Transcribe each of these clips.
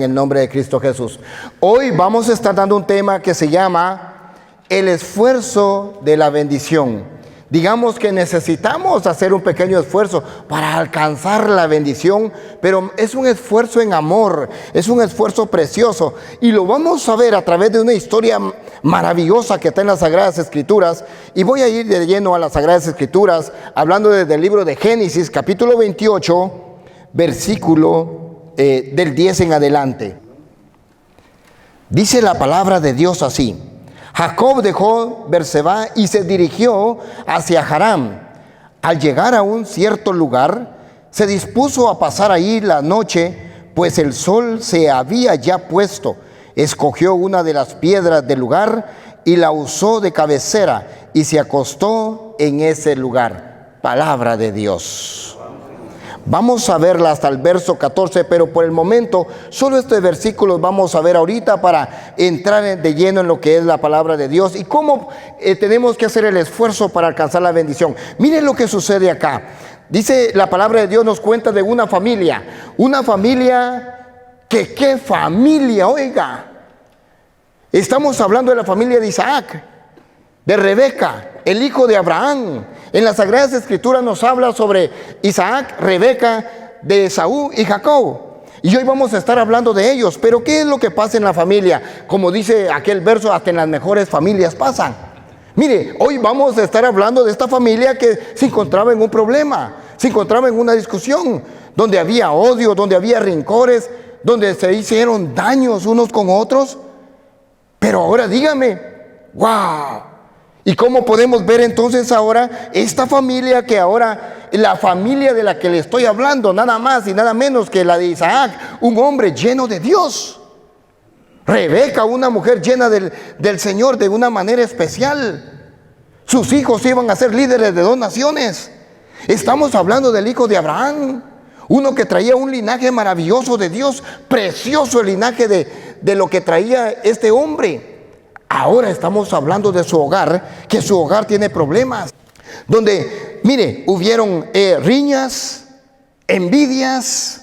En el nombre de Cristo Jesús. Hoy vamos a estar dando un tema que se llama el esfuerzo de la bendición. Digamos que necesitamos hacer un pequeño esfuerzo para alcanzar la bendición, pero es un esfuerzo en amor, es un esfuerzo precioso. Y lo vamos a ver a través de una historia maravillosa que está en las Sagradas Escrituras. Y voy a ir de lleno a las Sagradas Escrituras, hablando desde el libro de Génesis, capítulo 28, versículo del 10 en adelante. Dice la palabra de Dios así: Jacob dejó Berseba y se dirigió hacia Harán. Al llegar a un cierto lugar, se dispuso a pasar ahí la noche, pues el sol se había ya puesto. Escogió una de las piedras del lugar y la usó de cabecera y se acostó en ese lugar. Palabra de Dios. Vamos a verla hasta el verso 14, pero por el momento solo estos versículos vamos a ver ahorita para entrar de lleno en lo que es la palabra de Dios y cómo tenemos que hacer el esfuerzo para alcanzar la bendición. Miren lo que sucede acá. Dice la palabra de Dios, nos cuenta de una familia que qué familia, oiga. Estamos hablando de la familia de Isaac, de Rebeca, el hijo de Abraham. En las Sagradas Escrituras nos habla sobre Isaac, Rebeca, de Esaú y Jacob. Y hoy vamos a estar hablando de ellos. Pero ¿qué es lo que pasa en la familia? Como dice aquel verso, hasta en las mejores familias pasan. Mire, hoy vamos a estar hablando de esta familia que se encontraba en un problema, se encontraba en una discusión, donde había odio, donde había rencores, donde se hicieron daños unos con otros. Pero ahora dígame, ¡wow! ¿Y cómo podemos ver entonces ahora esta familia que ahora, la familia de la que le estoy hablando, nada más y nada menos que la de Isaac, un hombre lleno de Dios? Rebeca, una mujer llena del Señor de una manera especial. Sus hijos iban a ser líderes de 2 naciones. Estamos hablando del hijo de Abraham, uno que traía un linaje maravilloso de Dios, precioso el linaje de lo que traía este hombre. Ahora estamos hablando de su hogar, que su hogar tiene problemas, donde, mire, hubieron riñas, envidias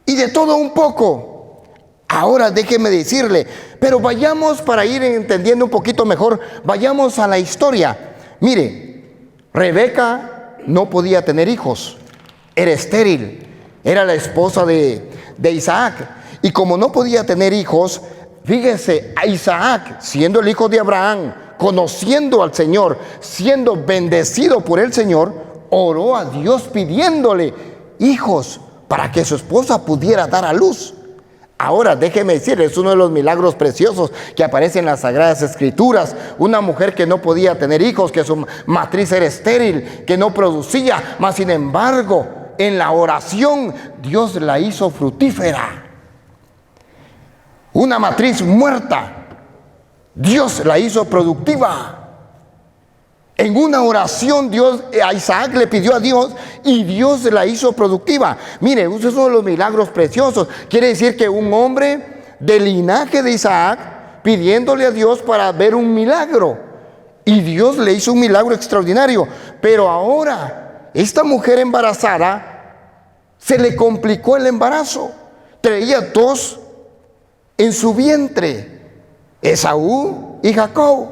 y de todo un poco. Ahora déjeme decirle, pero vayamos para ir entendiendo un poquito mejor, vayamos a la historia. Mire, Rebeca no podía tener hijos, era estéril, era la esposa de Isaac, y como no podía tener hijos, fíjese, a Isaac, siendo el hijo de Abraham, conociendo al Señor, siendo bendecido por el Señor, oró a Dios pidiéndole hijos para que su esposa pudiera dar a luz. Ahora, déjeme decir, es uno de los milagros preciosos que aparecen en las Sagradas Escrituras. Una mujer que no podía tener hijos, que su matriz era estéril, que no producía, mas sin embargo, en la oración, Dios la hizo fructífera. Una matriz muerta, Dios la hizo productiva. En una oración a Isaac le pidió a Dios y Dios la hizo productiva. Mire, eso es uno de los milagros preciosos. Quiere decir que un hombre del linaje de Isaac pidiéndole a Dios para ver un milagro. Y Dios le hizo un milagro extraordinario. Pero ahora, esta mujer embarazada, se le complicó el embarazo. Traía 2 en su vientre, Esaú y Jacob.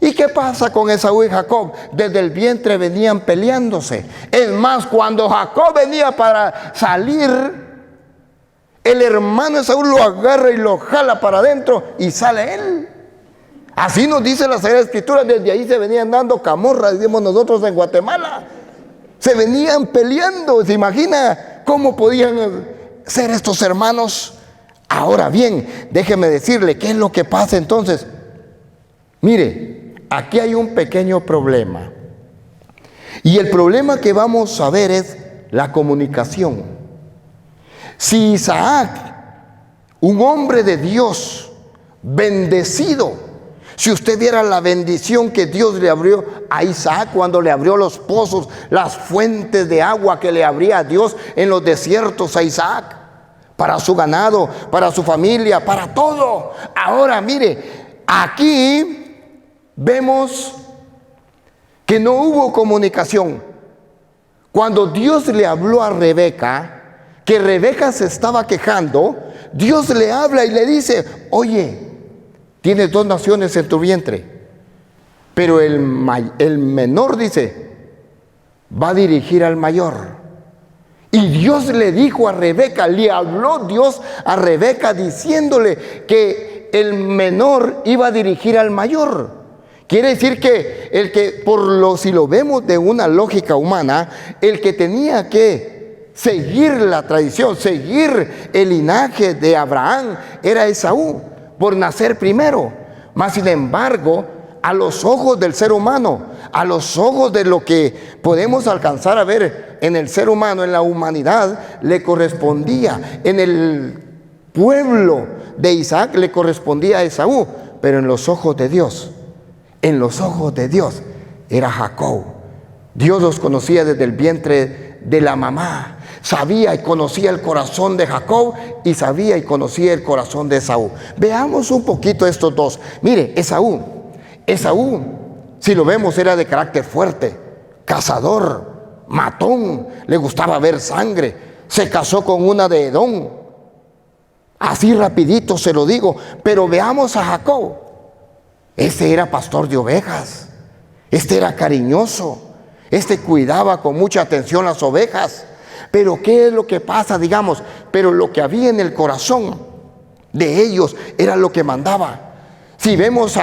¿Y qué pasa con Esaú y Jacob? Desde el vientre venían peleándose. Es más, cuando Jacob venía para salir, el hermano Esaú lo agarra y lo jala para adentro y sale él. Así nos dice la Sagrada Escritura. Desde ahí se venían dando camorras, decimos nosotros en Guatemala. Se venían peleando. ¿Se imagina cómo podían ser estos hermanos? Ahora bien, déjeme decirle qué es lo que pasa entonces. Mire, aquí hay un pequeño problema. Y el problema que vamos a ver es la comunicación. Si Isaac, un hombre de Dios, bendecido, si usted viera la bendición que Dios le abrió a Isaac cuando le abrió los pozos, las fuentes de agua que le abría a Dios en los desiertos a Isaac, para su ganado, para su familia, para todo. Ahora mire, aquí vemos que no hubo comunicación. Cuando Dios le habló a Rebeca, que Rebeca se estaba quejando, Dios le habla y le dice, oye, tienes 2 naciones en tu vientre, pero el menor, dice, va a dirigir al mayor. Y Dios le dijo a Rebeca, le habló Dios a Rebeca diciéndole que el menor iba a dirigir al mayor. Quiere decir que si lo vemos de una lógica humana, el que tenía que seguir la tradición, seguir el linaje de Abraham, era Esaú, por nacer primero. Mas sin embargo, a los ojos del ser humano, a los ojos de lo que podemos alcanzar a ver en el ser humano, en la humanidad, le correspondía. En el pueblo de Isaac le correspondía a Esaú, pero en los ojos de Dios, era Jacob. Dios los conocía desde el vientre de la mamá. Sabía y conocía el corazón de Jacob y sabía y conocía el corazón de Esaú. Veamos un poquito estos dos. Mire, Esaú, si lo vemos, era de carácter fuerte, cazador, matón, le gustaba ver sangre, se casó con una de Edom. Así rapidito se lo digo. Pero veamos a Jacob. Este era pastor de ovejas, este era cariñoso, este cuidaba con mucha atención las ovejas. Pero ¿qué es lo que pasa? Digamos, pero lo que había en el corazón de ellos era lo que mandaba. Si vemos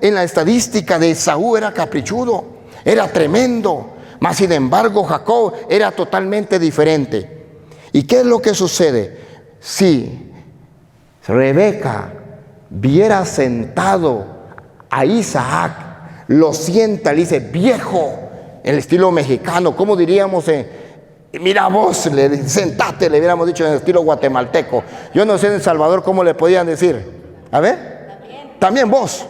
en la estadística de Esaú, era caprichudo, era tremendo, mas sin embargo Jacob era totalmente diferente. ¿Y qué es lo que sucede? Si Rebeca viera sentado a Isaac, lo sienta, le dice, viejo, en el estilo mexicano, ¿cómo diríamos? Mira vos, sentate, le hubiéramos dicho en el estilo guatemalteco. Yo no sé en El Salvador cómo le podían decir. A ver, también vos.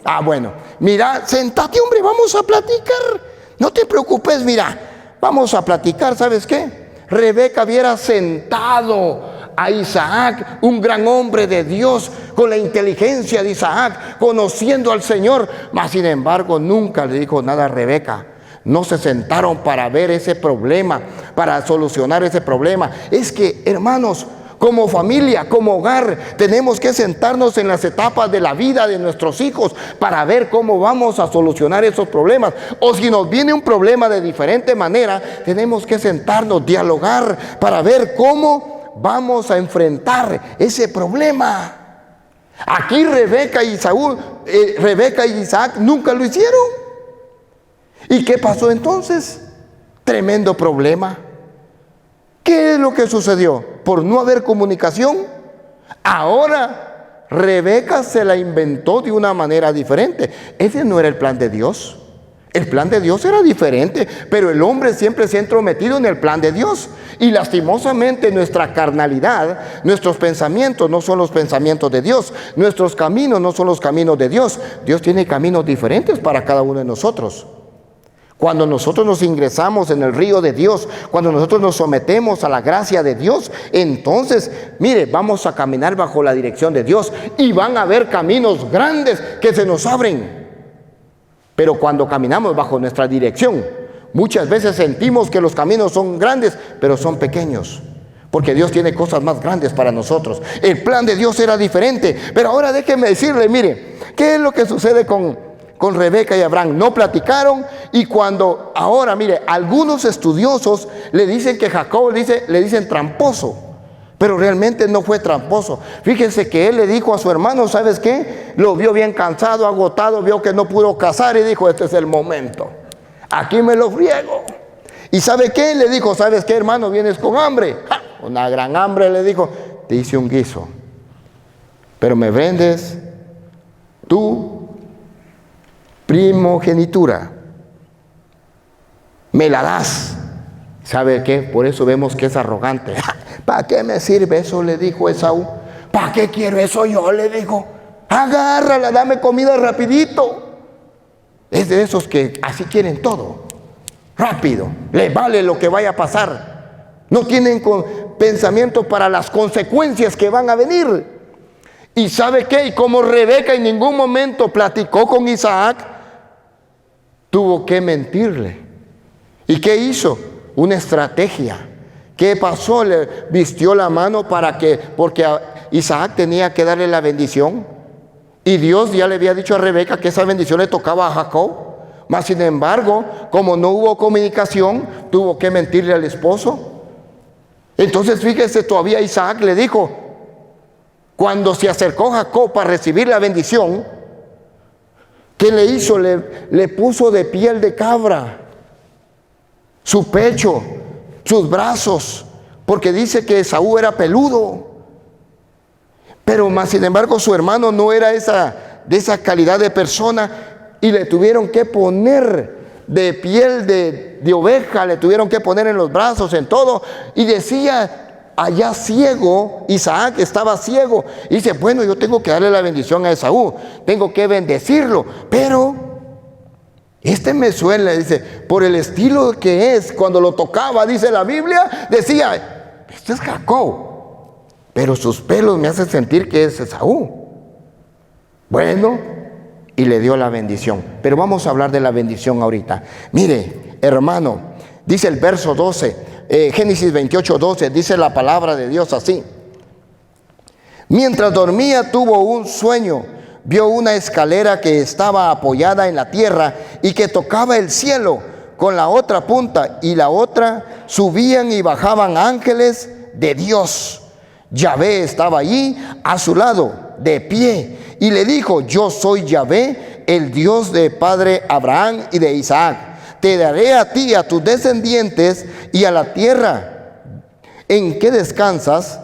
Ah, bueno, mira, sentate, hombre, vamos a platicar. No te preocupes, mira, vamos a platicar. ¿Sabes qué? Rebeca viera sentado a Isaac, un gran hombre de Dios, con la inteligencia de Isaac, conociendo al Señor, mas sin embargo nunca le dijo nada a Rebeca. No se sentaron para ver ese problema, para solucionar ese problema. Es que, hermanos, como familia, como hogar, tenemos que sentarnos en las etapas de la vida de nuestros hijos para ver cómo vamos a solucionar esos problemas. O si nos viene un problema de diferente manera, tenemos que sentarnos, dialogar para ver cómo vamos a enfrentar ese problema. Aquí Rebeca y Isaac nunca lo hicieron. ¿Y qué pasó entonces? Tremendo problema. ¿Qué es lo que sucedió? Por no haber comunicación, ahora Rebeca se la inventó de una manera diferente. Ese no era el plan de Dios. El plan de Dios era diferente, pero el hombre siempre se ha entrometido en el plan de Dios. Y lastimosamente nuestra carnalidad, nuestros pensamientos no son los pensamientos de Dios. Nuestros caminos no son los caminos de Dios. Dios tiene caminos diferentes para cada uno de nosotros. Cuando nosotros nos ingresamos en el río de Dios, cuando nosotros nos sometemos a la gracia de Dios, entonces, mire, vamos a caminar bajo la dirección de Dios y van a haber caminos grandes que se nos abren. Pero cuando caminamos bajo nuestra dirección, muchas veces sentimos que los caminos son grandes, pero son pequeños, porque Dios tiene cosas más grandes para nosotros. El plan de Dios era diferente, pero ahora déjeme decirle, mire, ¿qué es lo que sucede con Rebeca y Abraham? No platicaron, y cuando ahora, mire, algunos estudiosos le dicen que Jacob le dicen tramposo, pero realmente no fue tramposo. Fíjense que él le dijo a su hermano, ¿sabes qué? Lo vio bien cansado, agotado, vio que no pudo cazar y dijo, este es el momento, aquí me lo friego. ¿Y sabe qué? Le dijo, ¿sabes qué, hermano? Vienes con hambre. ¡Ja! Una gran hambre, le dijo, te hice un guiso, pero me vendes tu primogenitura, me la das. ¿Sabe qué? Por eso vemos que es arrogante. ¿Para qué me sirve eso? Le dijo Esaú. ¿Para qué quiero eso yo? Le dijo. Agárrala, dame comida rapidito. Es de esos que así quieren todo rápido, les vale lo que vaya a pasar, no tienen pensamiento para las consecuencias que van a venir. ¿Y sabe qué? Y como Rebeca en ningún momento platicó con Isaac, tuvo que mentirle. ¿Y qué hizo? Una estrategia. ¿Qué pasó? Le vistió la mano porque Isaac tenía que darle la bendición. Y Dios ya le había dicho a Rebeca que esa bendición le tocaba a Jacob. Mas sin embargo, como no hubo comunicación, tuvo que mentirle al esposo. Entonces fíjese, todavía Isaac le dijo, cuando se acercó Jacob para recibir la bendición, ¿qué le hizo? Le puso de piel de cabra su pecho, sus brazos, porque dice que Esaú era peludo. Pero más sin embargo su hermano no era de esa calidad de persona, y le tuvieron que poner de piel de oveja, le tuvieron que poner en los brazos, en todo. Y decía, allá ciego, Isaac estaba ciego. Y dice, bueno, yo tengo que darle la bendición a Esaú, tengo que bendecirlo. Pero me suena, dice, por el estilo que es, cuando lo tocaba, dice la Biblia, decía, este es Jacob, pero sus pelos me hacen sentir que es Esaú. Bueno, y le dio la bendición. Pero vamos a hablar de la bendición ahorita. Mire, hermano, dice el verso 12, Génesis 28, 12, dice la palabra de Dios así. Mientras dormía tuvo un sueño, vio una escalera que estaba apoyada en la tierra y que tocaba el cielo con la otra punta, y la otra subían y bajaban ángeles de Dios. Yahvé estaba allí a su lado, de pie, y le dijo, yo soy Yahvé, el Dios de padre Abraham y de Isaac. Te daré a ti y a tus descendientes y a la tierra en que descansas.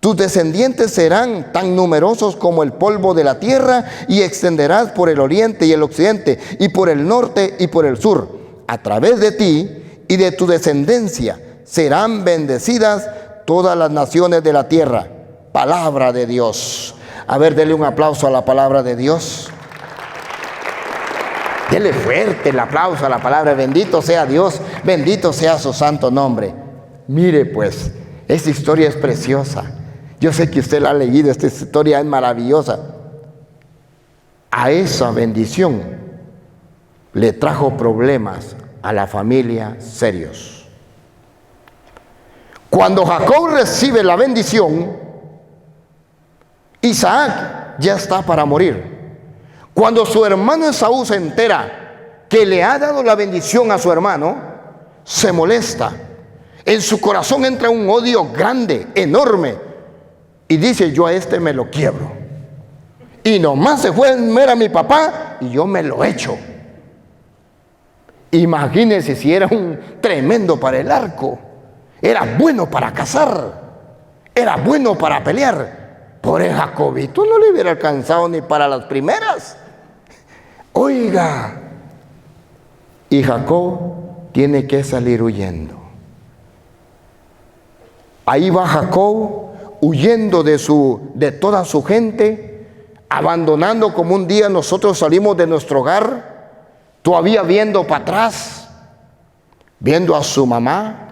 Tus descendientes serán tan numerosos como el polvo de la tierra, y extenderás por el oriente y el occidente, y por el norte y por el sur. A través de ti y de tu descendencia serán bendecidas todas las naciones de la tierra. Palabra de Dios. A ver, dele un aplauso a la palabra de Dios. Dele fuerte el aplauso a la palabra. Bendito sea Dios, bendito sea su santo nombre. Mire pues, esta historia es preciosa. Yo sé que usted la ha leído, esta historia es maravillosa. A esa bendición le trajo problemas a la familia serios. Cuando Jacob recibe la bendición, Isaac ya está para morir. Cuando su hermano Esaú se entera que le ha dado la bendición a su hermano, se molesta. En su corazón entra un odio grande, enorme, y dice, yo a este me lo quiebro. Y nomás se fue a ver a mi papá y yo me lo echo. Imagínense si era un tremendo para el arco. Era bueno para cazar, era bueno para pelear. Pobre Jacobito, no le hubiera alcanzado ni para las primeras. Oiga, y Jacob tiene que salir huyendo. Ahí va Jacob huyendo de toda su gente, abandonando, como un día nosotros salimos de nuestro hogar, todavía viendo para atrás, viendo a su mamá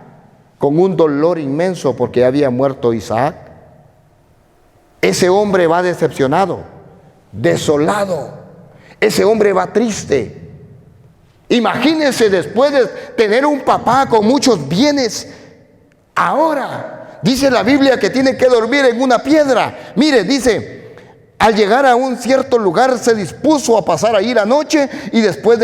con un dolor inmenso porque había muerto Isaac. Ese hombre va decepcionado, desolado. Ese hombre va triste. Imagínense, después de tener un papá con muchos bienes, ahora dice la Biblia que tiene que dormir en una piedra. Mire, dice, al llegar a un cierto lugar se dispuso a pasar ahí la noche, y después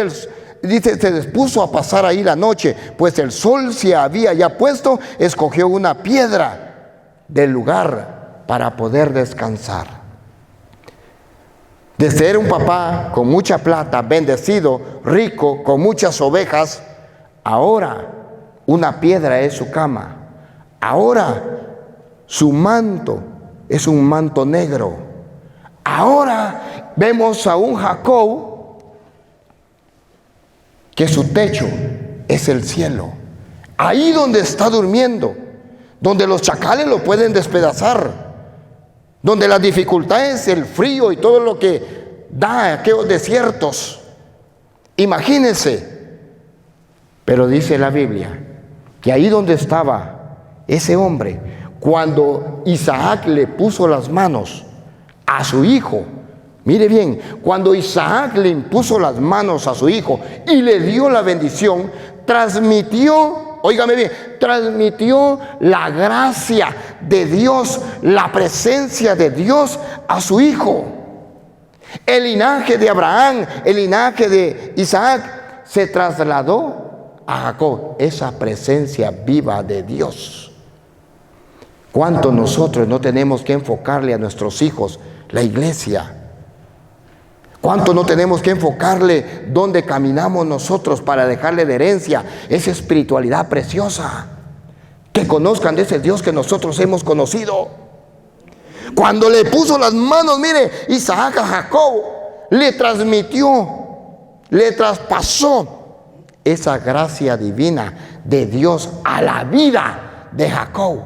se dispuso a pasar ahí la noche, pues el sol se había ya puesto. Escogió una piedra del lugar para poder descansar. De ser un papá con mucha plata, bendecido, rico, con muchas ovejas, ahora una piedra es su cama. Ahora su manto es un manto negro. Ahora vemos a un Jacob que su techo es el cielo. Ahí donde está durmiendo, donde los chacales lo pueden despedazar, donde las dificultades, el frío y todo lo que da aquellos desiertos. Imagínense. Pero dice la Biblia que ahí donde estaba ese hombre, cuando Isaac le puso las manos a su hijo, mire bien, cuando Isaac le impuso las manos a su hijo y le dio la bendición, transmitió óigame bien, transmitió la gracia de Dios, la presencia de Dios a su hijo. El linaje de Abraham, el linaje de Isaac, se trasladó a Jacob, esa presencia viva de Dios. ¿Cuánto nosotros no tenemos que enfocarle a nuestros hijos la iglesia? ¿Cuánto no tenemos que enfocarle dónde caminamos nosotros para dejarle de herencia esa espiritualidad preciosa? Que conozcan de ese Dios que nosotros hemos conocido. Cuando le puso las manos, mire, Isaac a Jacob, le transmitió, le traspasó esa gracia divina de Dios a la vida de Jacob.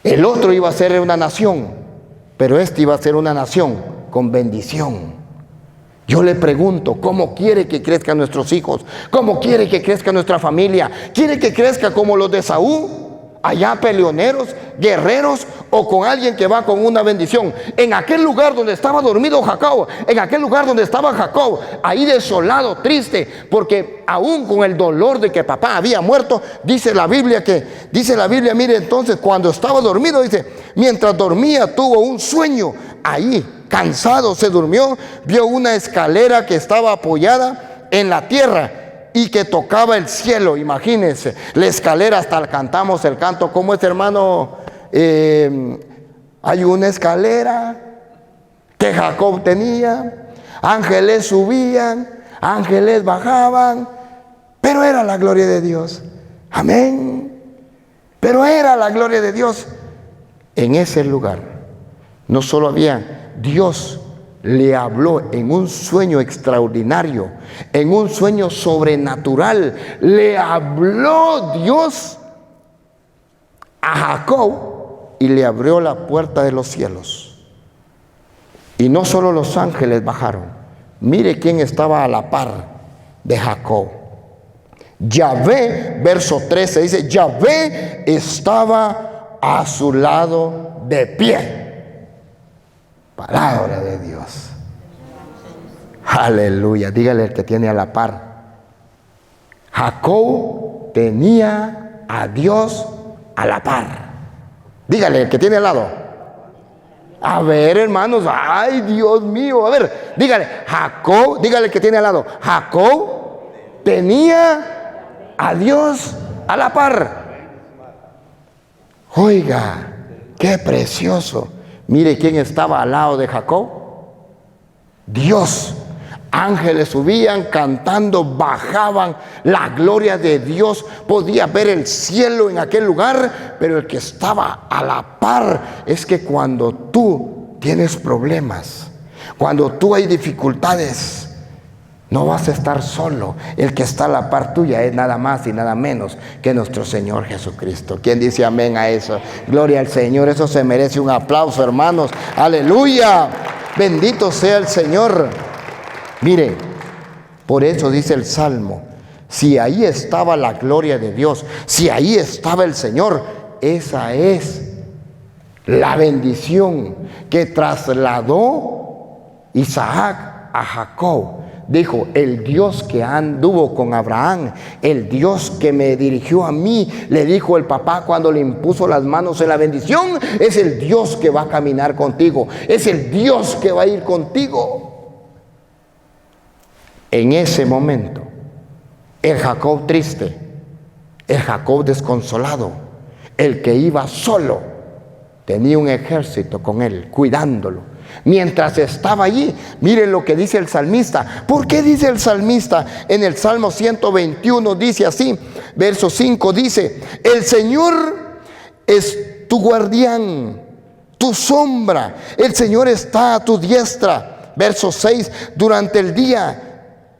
El otro iba a ser una nación, pero este iba a ser una nación con bendición. Yo le pregunto, ¿cómo quiere que crezcan nuestros hijos? ¿Cómo quiere que crezca nuestra familia? ¿Quiere que crezca como los de Saúl? Allá peleoneros, guerreros, o con alguien que va con una bendición. En aquel lugar donde estaba dormido Jacob, en aquel lugar donde estaba Jacob, ahí desolado, triste, porque aún con el dolor de que papá había muerto, dice la Biblia, mire, entonces cuando estaba dormido, dice, mientras dormía tuvo un sueño. Ahí, cansado, se durmió, vio una escalera que estaba apoyada en la tierra y que tocaba el cielo. Imagínense, la escalera, hasta cantamos el canto. ¿Cómo es, hermano? Hay una escalera que Jacob tenía, ángeles subían, ángeles bajaban, pero era la gloria de Dios. Amén. Pero era la gloria de Dios. En ese lugar no solo había, Dios le habló en un sueño extraordinario, en un sueño sobrenatural. Le habló Dios a Jacob y le abrió la puerta de los cielos. Y no solo los ángeles bajaron. Mire quién estaba a la par de Jacob. Yahvé, verso 13, dice, Yahvé estaba a su lado de pie. Palabra de Dios. Aleluya. Dígale al que tiene a la par. Jacob tenía a Dios a la par. Dígale al que tiene al lado. A ver, hermanos. Ay, Dios mío. A ver, dígale. Jacob, dígale al que tiene al lado. Jacob tenía a Dios a la par. Oiga, qué precioso. Mire quién estaba al lado de Jacob. Dios. Ángeles subían cantando, bajaban. La gloria de Dios. Podía ver el cielo en aquel lugar. Pero el que estaba a la par es que cuando tú tienes problemas, cuando tú hay dificultades, no vas a estar solo. El que está a la par tuya es nada más y nada menos que nuestro Señor Jesucristo. ¿Quién dice amén a eso? Gloria al Señor. Eso se merece un aplauso, hermanos. Aleluya. Bendito sea el Señor. Mire, por eso dice el Salmo, si ahí estaba la gloria de Dios, si ahí estaba el Señor, esa es la bendición que trasladó Isaac a Jacob. Dijo, el Dios que anduvo con Abraham, el Dios que me dirigió a mí, le dijo el papá cuando le impuso las manos en la bendición, es el Dios que va a caminar contigo, es el Dios que va a ir contigo. En ese momento, el Jacob triste, el Jacob desconsolado, el que iba solo, tenía un ejército con él, cuidándolo. Mientras estaba allí, miren lo que dice el salmista. ¿Por qué dice el salmista? En el Salmo 121 dice así, verso 5 dice, el Señor es tu guardián, tu sombra, el Señor está a tu diestra. Verso 6, durante el día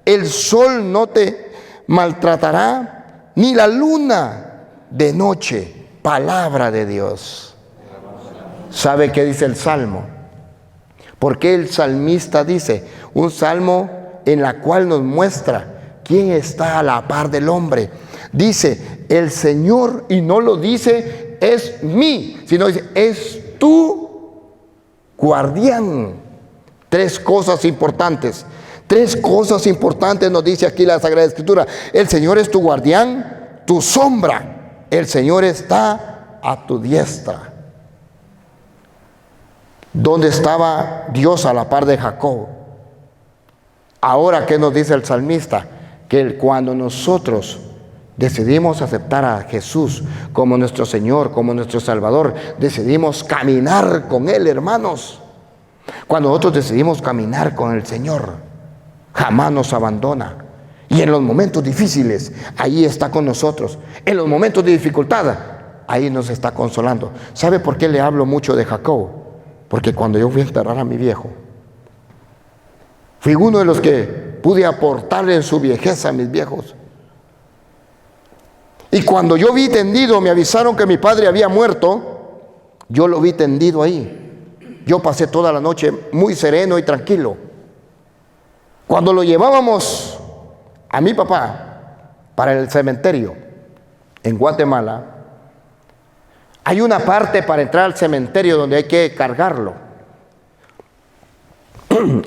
el sol no te maltratará, ni la luna de noche. Palabra de Dios. ¿Sabe qué dice el Salmo? Porque el salmista dice, un salmo en la cual nos muestra quién está a la par del hombre. Dice, el Señor, y no lo dice, es mí, sino dice, es tu guardián. Tres cosas importantes nos dice aquí la Sagrada Escritura. El Señor es tu guardián, tu sombra, el Señor está a tu diestra. ¿Dónde estaba Dios a la par de Jacob? Ahora, ¿qué nos dice el salmista? Que cuando nosotros decidimos aceptar a Jesús como nuestro Señor, como nuestro Salvador, decidimos caminar con Él, hermanos. Cuando nosotros decidimos caminar con el Señor, jamás nos abandona. Y en los momentos difíciles, ahí está con nosotros. En los momentos de dificultad, ahí nos está consolando. ¿Sabe por qué le hablo mucho de Jacob? Porque cuando yo fui a enterrar a mi viejo, fui uno de los que pude aportarle en su viejeza a mis viejos. Y cuando yo vi tendido, me avisaron que mi padre había muerto, yo lo vi tendido ahí. Yo pasé toda la noche muy sereno y tranquilo. Cuando lo llevábamos a mi papá para el cementerio en Guatemala, hay una parte para entrar al cementerio donde hay que cargarlo.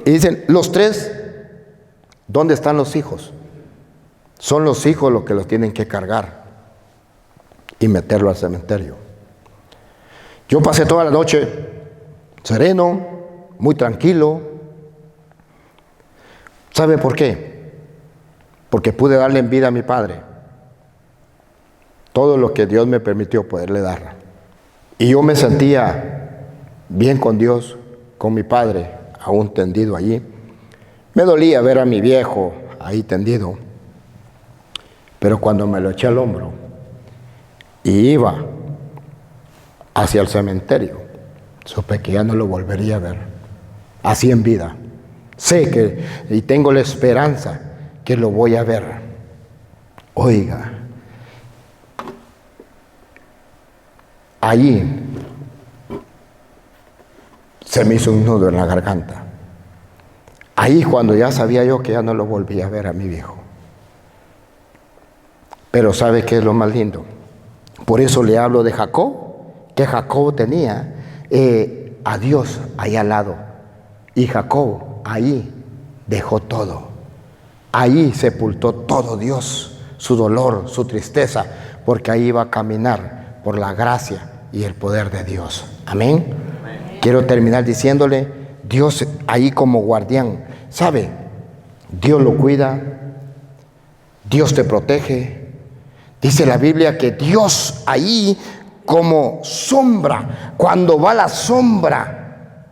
Y dicen, los tres, ¿dónde están los hijos? Son los hijos los que los tienen que cargar y meterlo al cementerio. Yo pasé toda la noche sereno, muy tranquilo. ¿Sabe por qué? Porque pude darle en vida a mi padre todo lo que Dios me permitió poderle dar. Y yo me sentía bien con Dios, con mi padre, aún tendido allí. Me dolía ver a mi viejo ahí tendido, pero cuando me lo eché al hombro y iba hacia el cementerio, supe que ya no lo volvería a ver, así en vida. Sé que, y tengo la esperanza que lo voy a ver. Oiga, allí se me hizo un nudo en la garganta. Ahí cuando ya sabía yo que ya no lo volvía a ver a mi viejo. Pero ¿sabe qué es lo más lindo? Por eso le hablo de Jacob, que Jacob tenía a Dios ahí al lado. Y Jacob ahí dejó todo. Ahí sepultó todo Dios, su dolor, su tristeza, porque ahí iba a caminar por la gracia y el poder de Dios. Amén. Amén. Quiero terminar diciéndole, Dios ahí como guardián, ¿sabe? Dios lo cuida, Dios te protege. Dice la Biblia que Dios ahí como sombra, cuando va la sombra,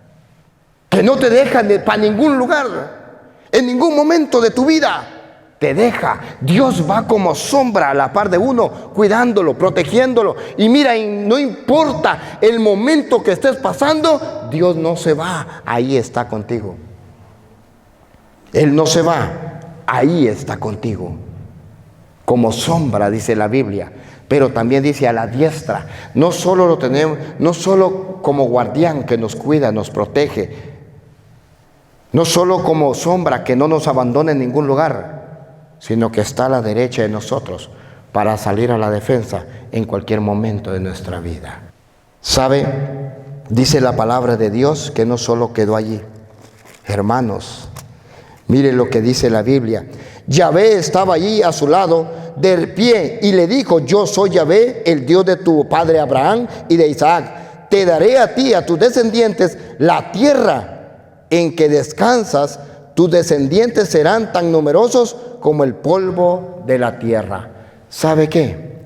que no te deja para ningún lugar, en ningún momento de tu vida te deja. Dios va como sombra a la par de uno, cuidándolo, protegiéndolo. Y mira, no importa el momento que estés pasando, Dios no se va, ahí está contigo. Él no se va, ahí está contigo. Como sombra, dice la Biblia, pero también dice a la diestra. No solo lo tenemos, no solo como guardián que nos cuida, nos protege, no solo como sombra que no nos abandona en ningún lugar, sino que está a la derecha de nosotros para salir a la defensa en cualquier momento de nuestra vida. ¿Sabe? Dice la palabra de Dios que no solo quedó allí. Hermanos, mire lo que dice la Biblia. Yahvé estaba allí a su lado, de pie, y le dijo, yo soy Yahvé, el Dios de tu padre Abraham y de Isaac. Te daré a ti, a tus descendientes, la tierra en que descansas. Tus descendientes serán tan numerosos como el polvo de la tierra. ¿Sabe qué?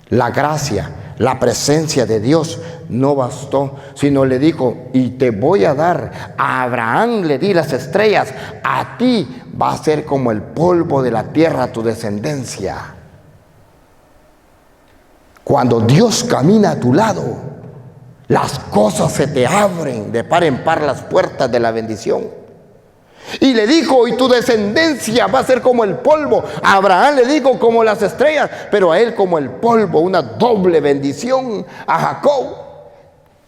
La gracia, la presencia de Dios no bastó, sino le dijo, y te voy a dar, a Abraham le di las estrellas, a ti va a ser como el polvo de la tierra tu descendencia. Cuando Dios camina a tu lado, las cosas se te abren de par en par, las puertas de la bendición. Y le dijo, y tu descendencia va a ser como el polvo. A Abraham le dijo como las estrellas, pero a él como el polvo, una doble bendición a Jacob.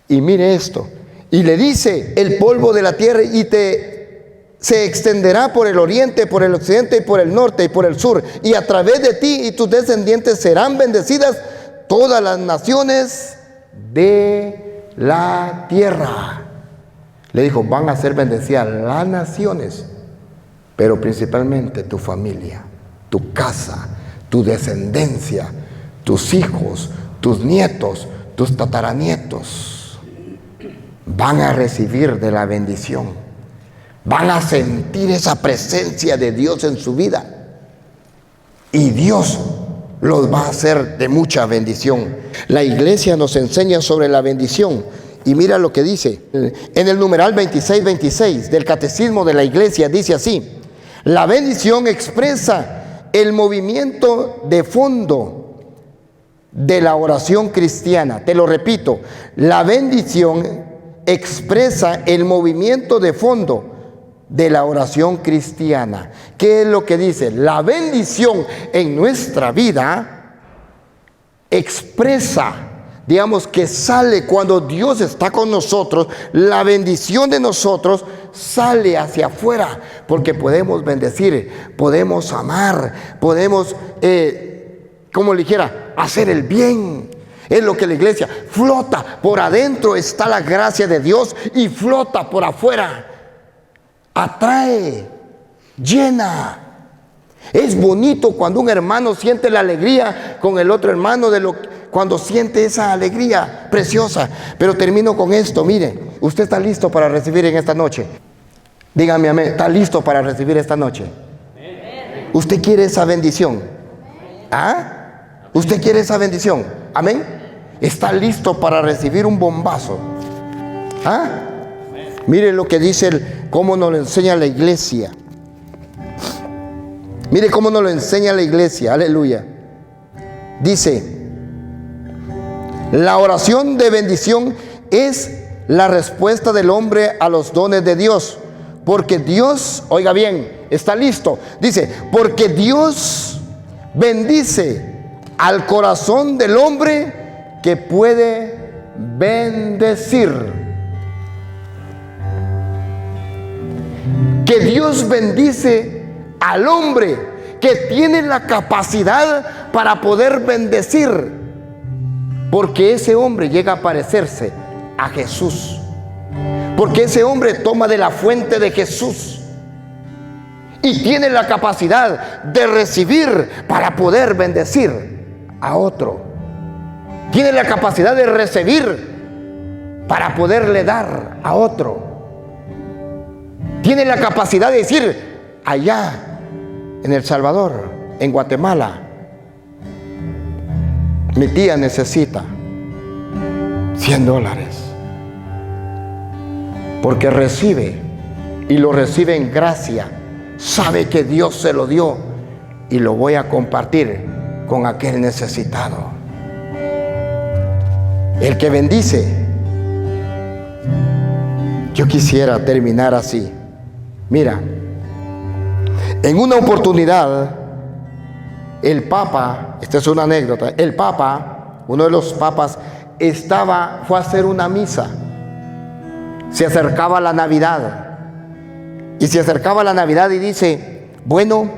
Y mire esto, y le dice, el polvo de la tierra y se extenderá por el oriente, por el occidente y por el norte y por el sur. Y a través de ti y tus descendientes serán bendecidas todas las naciones de la tierra. Le dijo, van a ser bendecidas las naciones, pero principalmente tu familia, tu casa, tu descendencia, tus hijos, tus nietos, tus tataranietos van a recibir de la bendición. Van a sentir esa presencia de Dios en su vida. Y Dios los va a hacer de mucha bendición. La iglesia nos enseña sobre la bendición. Y mira lo que dice. En el numeral 2626 del Catecismo de la Iglesia dice así: la bendición expresa el movimiento de fondo de la oración cristiana. Te lo repito, la bendición expresa el movimiento de fondo de la oración cristiana. ¿Qué es lo que dice? La bendición en nuestra vida expresa, digamos que sale cuando Dios está con nosotros. La bendición de nosotros sale hacia afuera, porque podemos bendecir, podemos amar, podemos, como le dijera, hacer el bien. Es lo que la iglesia flota. Por adentro está la gracia de Dios y flota por afuera. Atrae, llena. Es bonito cuando un hermano siente la alegría con el otro hermano, cuando siente esa alegría preciosa. Pero termino con esto. Mire, usted está listo para recibir en esta noche. Dígame amén. ¿Está listo para recibir esta noche? ¿Usted quiere esa bendición? ¿Ah? ¿Usted quiere esa bendición? Amén. ¿Está listo para recibir un bombazo? ¿Ah? Mire lo que dice, cómo nos lo enseña la iglesia. Mire cómo nos lo enseña la iglesia. Aleluya. Dice: la oración de bendición es la respuesta del hombre a los dones de Dios. Porque Dios, oiga bien, está listo. Dice, porque Dios bendice al corazón del hombre que puede bendecir. Que Dios bendice al hombre que tiene la capacidad para poder bendecir, porque ese hombre llega a parecerse a Jesús, porque ese hombre toma de la fuente de Jesús y tiene la capacidad de recibir para poder bendecir a otro. Tiene la capacidad de recibir para poderle dar a otro. Tiene la capacidad de decir: allá en El Salvador, en Guatemala, mi tía necesita $100, porque recibe, y lo recibe en gracia, sabe que Dios se lo dio y lo voy a compartir con aquel necesitado. El que bendice. Yo quisiera terminar así. Mira, en una oportunidad, el Papa, esta es una anécdota, el Papa, uno de los papas, fue a hacer una misa. Se acercaba la Navidad. Y se acercaba la Navidad y dice: bueno,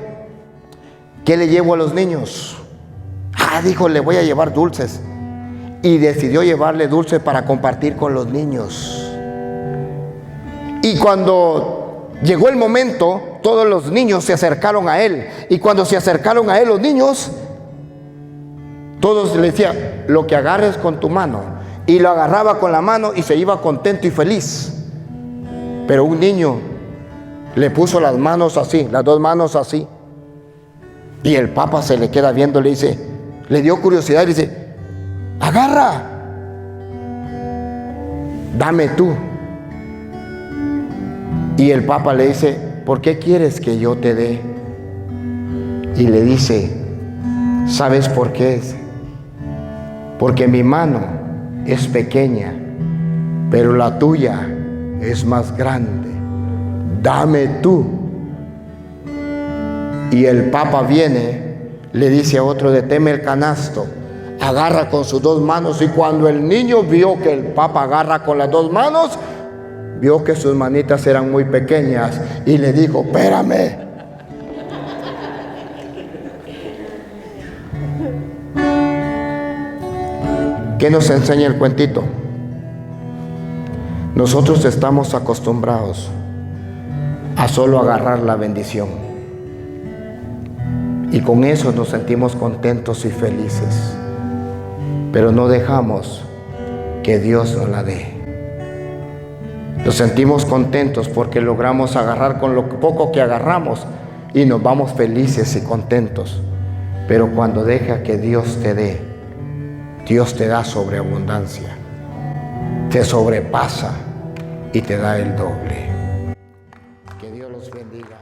¿qué le llevo a los niños? Dijo, le voy a llevar dulces. Y decidió llevarle dulces para compartir con los niños. Y cuando llegó el momento, todos los niños se acercaron a él. Y cuando se acercaron a él los niños, todos le decían: lo que agarres con tu mano. Y lo agarraba con la mano y se iba contento y feliz. Pero un niño le puso las manos así, las dos manos así. Y el Papa se le queda viendo, le dice, le dio curiosidad y le dice: agarra, dame tú. Y el Papa le dice: ¿por qué quieres que yo te dé? Y le dice: ¿sabes por qué? Porque mi mano es pequeña, pero la tuya es más grande. Dame tú. Y el Papa viene, le dice a otro: deteme el canasto. Agarra con sus dos manos. Y cuando el niño vio que el Papa agarra con las dos manos, vio que sus manitas eran muy pequeñas y le dijo: espérame. ¿Qué nos enseña el cuentito? Nosotros estamos acostumbrados a solo agarrar la bendición. Y con eso nos sentimos contentos y felices. Pero no dejamos que Dios nos la dé. Nos sentimos contentos porque logramos agarrar con lo poco que agarramos y nos vamos felices y contentos. Pero cuando deja que Dios te dé, Dios te da sobreabundancia, te sobrepasa y te da el doble. Que Dios los bendiga.